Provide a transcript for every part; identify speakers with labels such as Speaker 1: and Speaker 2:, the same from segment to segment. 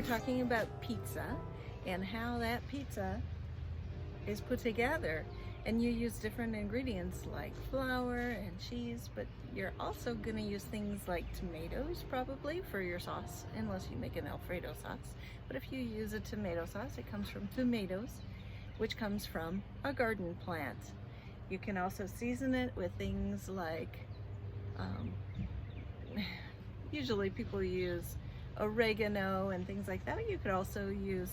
Speaker 1: we're talking about pizza and how that pizza is put together. And you use different ingredients like flour and cheese, but you're also going to use things like tomatoes probably for your sauce, unless you make an Alfredo sauce. But if you use a tomato sauce, it comes from tomatoes, which comes from a garden plant. You can also season it with things like, usually people use oregano and things like that. You could also use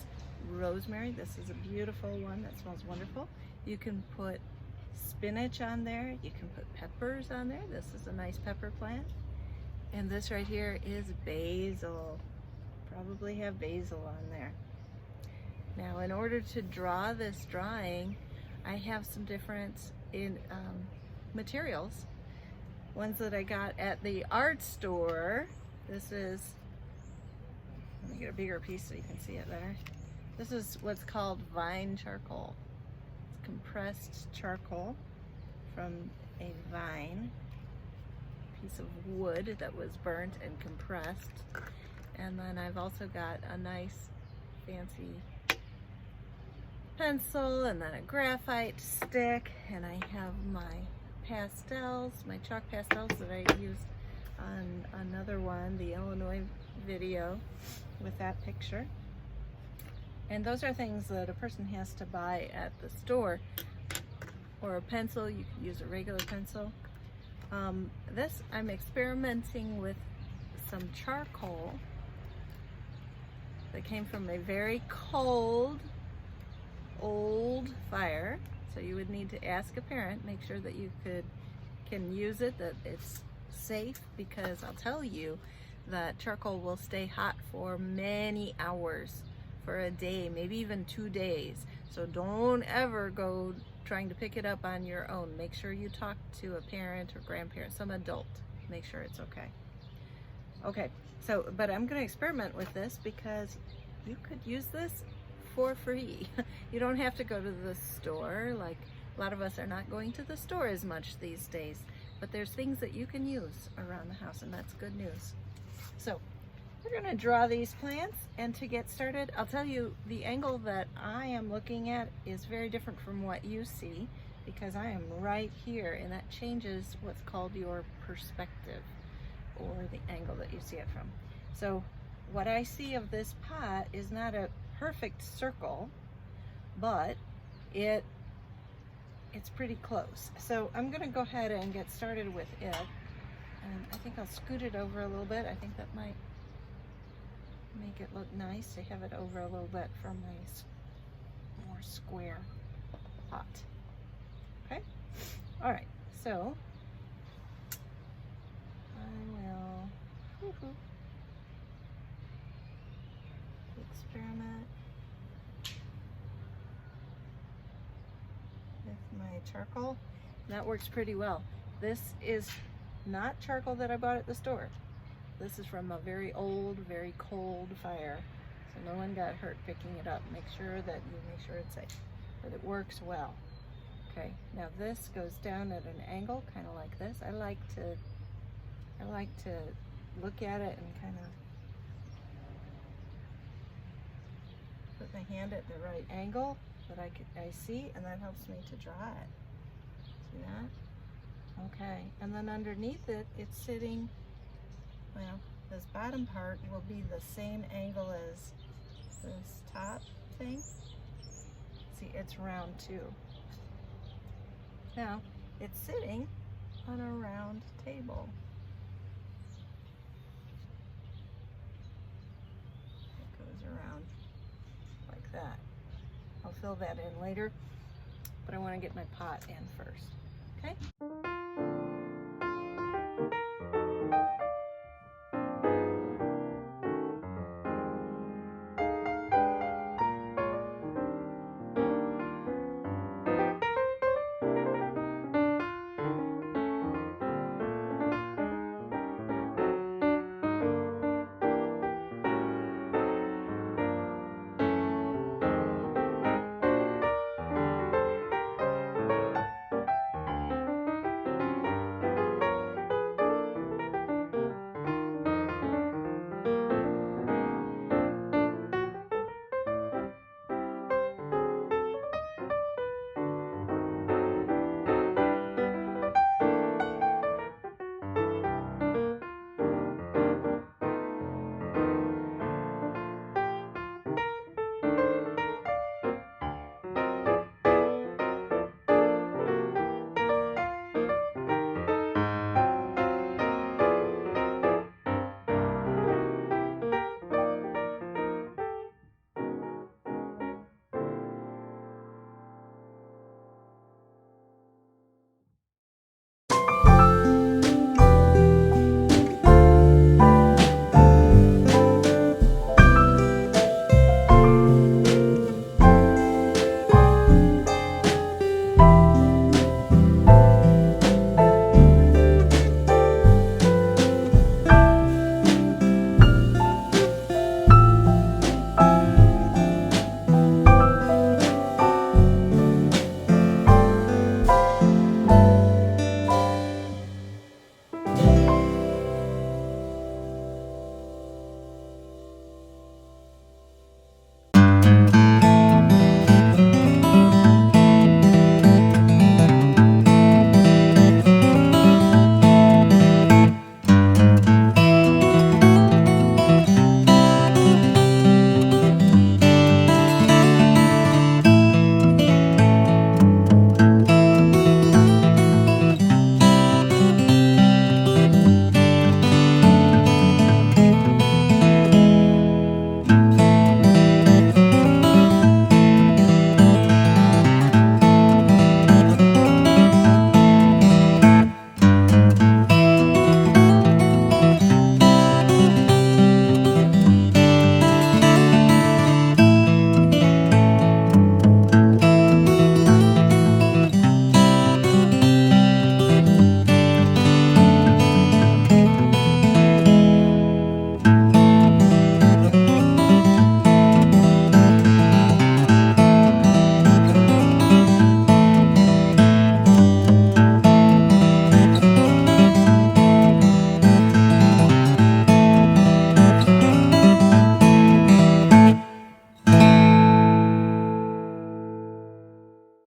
Speaker 1: rosemary. This is a beautiful one that smells wonderful. You can put spinach on there. You can put peppers on there. This is a nice pepper plant. And this right here is basil. Probably have basil on there. Now, in order to draw this drawing, I have some different materials. Ones that I got at the art store. This is, let me get a bigger piece so you can see it better. This is what's called vine charcoal. It's compressed charcoal from a vine, piece of wood that was burnt and compressed. And then I've also got a nice fancy pencil and then a graphite stick, and I have my pastels, my chalk pastels that I used on another one, the Illinois video with that picture. And those are things that a person has to buy at the store. Or a pencil, you could use a regular pencil. This, I'm experimenting with some charcoal that came from a very cold, old fire. So you would need to ask a parent, make sure that you can use it, that it's safe, because I'll tell you that charcoal will stay hot for many hours, for a day, maybe even 2 days. So don't ever go trying to pick it up on your own. Make sure you talk to a parent or grandparent, some adult. Make sure it's okay. Okay, so, but I'm gonna experiment with this because you could use this for free. You don't have to go to the store. Like, a lot of us are not going to the store as much these days, but there's things that you can use around the house, and that's good news. So we're gonna draw these plants, and to get started, I'll tell you the angle that I am looking at is very different from what you see, because I am right here, and that changes what's called your perspective, or the angle that you see it from. So what I see of this pot is not a perfect circle, but it's pretty close. So I'm gonna go ahead and get started with it. And I think I'll scoot it over a little bit. I think that might make it look nice to have it over a little bit from a more square pot. Okay? All right, so I will experiment with my charcoal. That works pretty well. This is not charcoal that I bought at the store. This is from a very old, very cold fire, so no one got hurt picking it up. Make sure that you make sure it's safe, but it works well. Okay, now this goes down at an angle, kind of like this. I like to look at it and kind of put my hand at the right angle that I see, and that helps me to draw it. See that? Okay, and then underneath it, it's sitting, well, this bottom part will be the same angle as this top thing. See, it's round too. Now, it's sitting on a round table. It goes around like that. I'll fill that in later, but I want to get my pot in first, okay?